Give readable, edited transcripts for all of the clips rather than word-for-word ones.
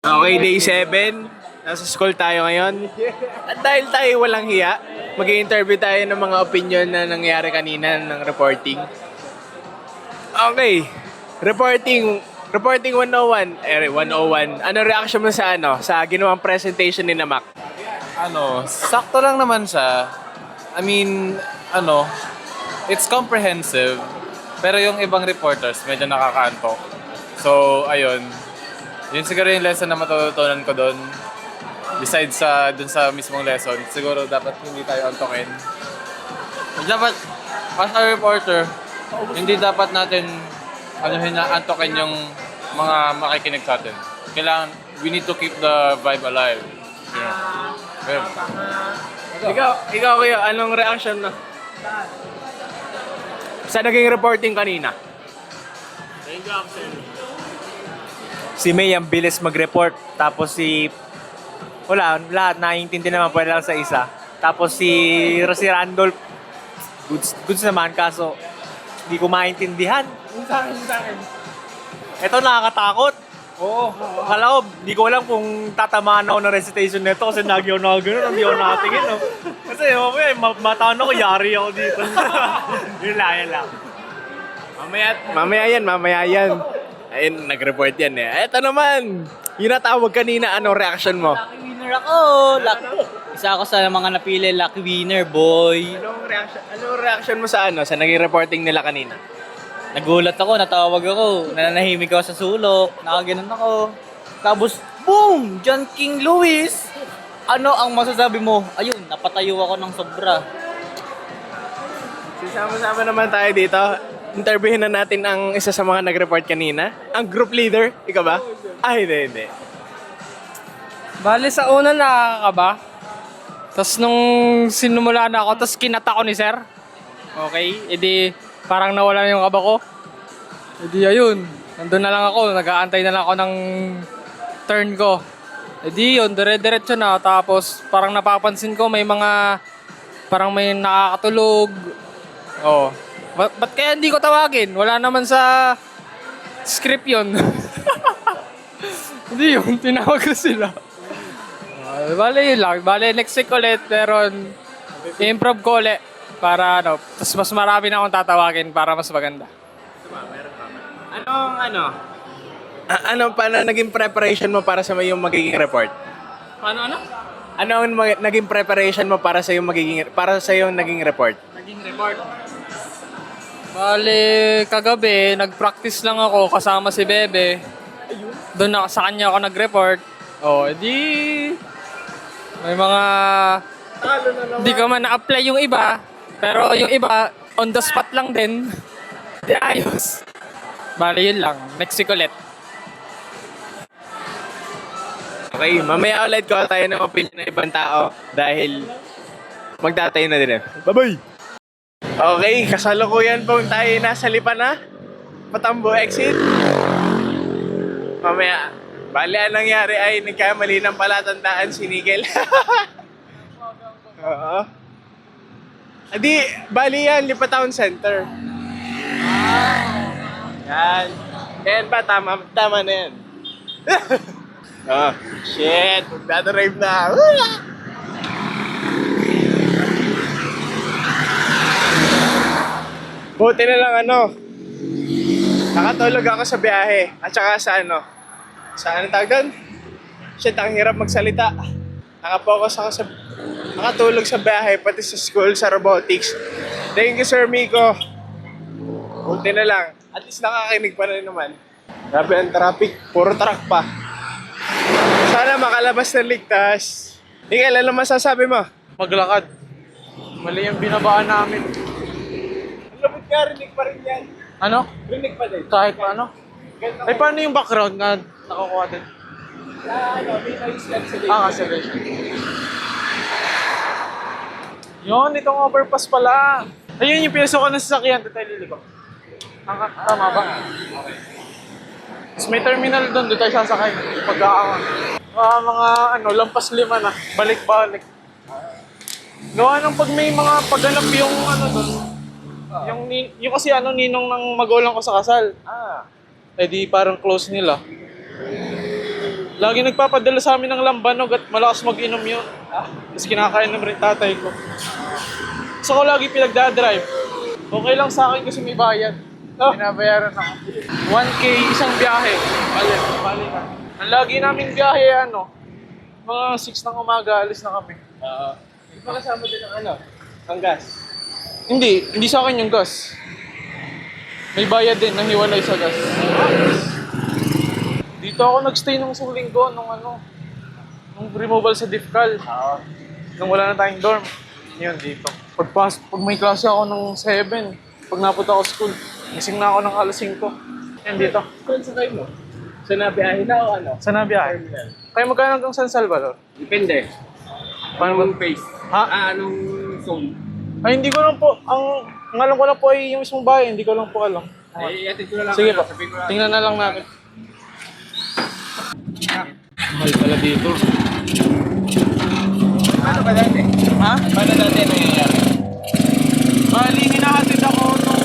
Okay, day 7. Nasa school tayo ngayon. At dahil tayo walang hiya, mag-i-interview tayo ng mga opinion na nangyari kanina ng reporting. Okay, reporting 101. 101. Ano reaction mo sa ginawang presentation ni Mac? Sakto lang naman siya. I mean, it's comprehensive. Pero yung ibang reporters, medyo nakakaantok. So, ayun. Yun siguro yung lesson na matututunan ko doon. Besides dun sa mismong lesson, siguro dapat hindi tayo antokin. Dapat, as a reporter, hindi dapat natin antokin yung mga makikinig sa atin. Kailangan, we need to keep the vibe alive. You know? Ayun. Ikaw kuya, anong reaction mo? Sa naging reporting kanina? Si May ang bilis mag-report, tapos lahat naiintindi naman, pwede lang sa isa. Tapos si Randolph, goods naman, kaso hindi ko maintindihan. Sa akin. Ito nakakatakot. Oo. Kala ko, hindi ko alam kung tatamaan ako ng recitation nito kasi nagyaw na gano'n, hindi ako nakatingin. No? Kasi mataan ako, yari ako dito. Yun lang. Mamaya yan. Ayun, nag-report yan eh. Eto naman, yung natawag kanina, anong reaction mo? Lucky winner ako! Isa ako sa mga napili, lucky winner, boy. Anong reaction mo sa naging reporting nila kanina? Nagulat ako, natawag ako, nananahimik ako sa sulok, nakaganon ako. Tapos, boom! John King Lewis! Ano ang masasabi mo? Ayun, napatayo ako ng sobra. Sama-sama naman tayo dito. Interviewin na natin ang isa sa mga nag-report kanina. Ang group leader. Ikaw ba? Ay, hindi. Bale, sa una nakakaba. Tapos nung sinumula na ako, tapos kinata ko ni sir. Okay, edi parang nawala na yung kaba ko. Edi ayun, nandun na lang ako, nag-aantay na lang ako ng turn ko. Edi yun, dire-diretso na. Tapos parang napapansin ko may may nakakatulog. Oh. Ba't kaya hindi ko tawagin? Wala naman sa script yun. Hindi yun, tinawag ko sila. Bale yun lang. Bale next week ulit, pero improve ko ulit. Para tapos mas marami na akong tatawagin para mas maganda. Paano naging preparation mo para sa yung magiging report? Ano? Ano ang naging preparation mo para sa yung naging report? Naging report. Bale, kagabi, nag-practice lang ako kasama si Bebe. Doon sa kanya ako nag-report. Oh, edi may mga hindi ko man na-apply yung iba, pero yung iba on the spot lang din. Di ayos. Bale, yun lang. Next week ulit. Okay, mamaya ulit ko tayo ng opinion ng ibang tao dahil magdatayo na din. Bye-bye! Okay, kasalukuyan pong tayo nasa Lipa na. Patambo exit. Mamaya, bali ang nangyari ay nagkamali ng palatandaan si Nigel. Oo. Adi, bali yan, Lipa Town Center. Yan. Yan ba? Tama na yan. Oh, shit. Magdadrive na. Buti na lang nakatulog ako sa biyahe. At saka sa tawag doon? Shit, ang hirap magsalita. Nakapokus ako nakatulog sa biyahe, pati sa school, sa robotics. Thank you, Sir Miko. Buti na lang. At least nakakinig pa rin naman. Grabe ang traffic, puro truck pa. Sana makalabas ng ligtas. Miguel, ano masasabi mo? Maglakad. Mali yung binabaan namin. Lumit ka, rinig pa rin yan. Ano? Rinig pa din. Kahit pa ano? Ay, paano yung background na nakakuha din? May noise cancellation. Cancellation. Yun, itong overpass pala. Ayun yung pinasok ko ng sasakyan. Doon tayo liliko. Tama ba? Okay. Tapos may terminal doon. Doon tayo sasakay. Pag-aakon. Mga lampas 5 na. Balik-balik. Gawa ng pag may mga pagganap yung doon. Yung kasi ninong ng magulang ko sa kasal. Eh di parang close nila. Lagi nagpapadala sa amin ng lambanog at malakas mag-inom yun. Tapos kinakain naman rin tatay ko. So ko lagi pinagdadrive. Okay lang sa akin kasi may bayad. Binabayaran ako. 1K isang biyahe. Bali na. Ang lagi namin biyahe, mga 6 ng umaga, alis na kami. Makasama din ang ang gas. Hindi sa akin yung gas. May bayad din, nahiwalay sa gas. Dito ako nagstay nung isang linggo, nung removal sa Difcal. Nung wala na tayong dorm. Yun, dito. Pag may klase ako ng 7, pag napunta ako school, gising na ako ng alas 5. Yan dito. Kung sa kayo mo? Sa nabiyahe na o ano? Sa nabiyahe. Kaya magkano hanggang San Salvador? Depende. Paano ba? Face. Ha? Anong zone? Ay, hindi ko lang po. Ang alam ko lang po ay yung mismong bahay. Hindi ko lang po alam. Iatid ko na lang. Sige po. Sabihin ko lang. Tingnan na lang natin. Mahal pala dito. Ano ba dati? Ha? Paano dati nangyayari? Bali, hinahatid ako nung...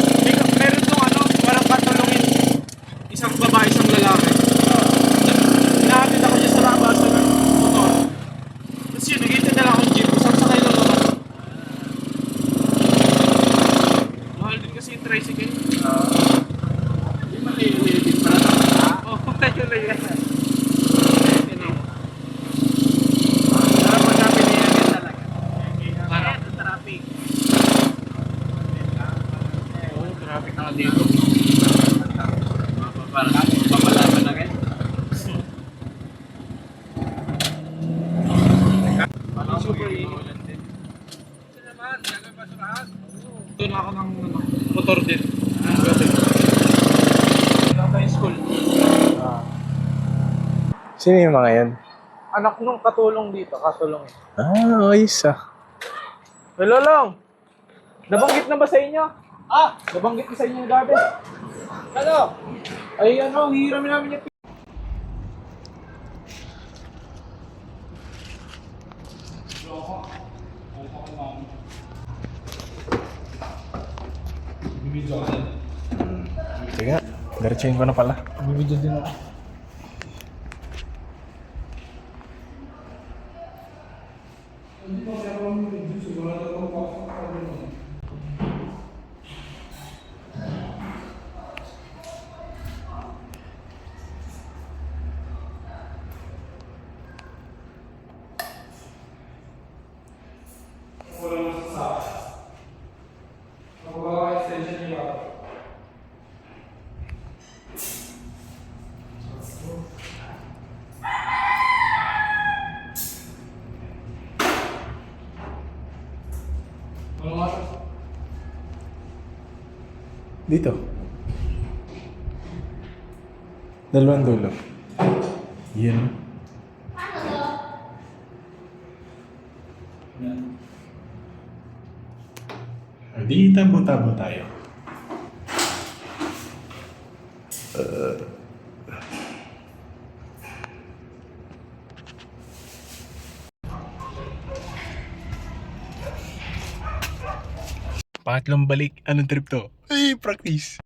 Meron nung parang katulungin. Isang babae, isang lalaki. Hinahatid ako dyan sa labasan ng motor. Tapos yun, nag-intend na lang akong jeep. Isang sakay lang naman. Mahal din kasi yung tricycle. Hindi man kayo din pala. Oo, tayo lang yan. Para magkapin na yan talaga. Para sa traffic. Traffic na dito. Para papalaban na kayo. Super init. Ito na ako ng motor din. High school. Sino yung mga yan? Anak nung katulong dito, katulong. Ayos ah. Hello lang. Nabanggit na ba sa inyo? Nabanggit na sa inyo yung gabi? Ano? Ay hihiramin namin yung Sige nga, diretsuhin ko na pala. video din ako. Dito. Dalawang dulo. Yan. Di tabo-tabo tayo. Pangatlong balik, anong trip to? Ay, practice.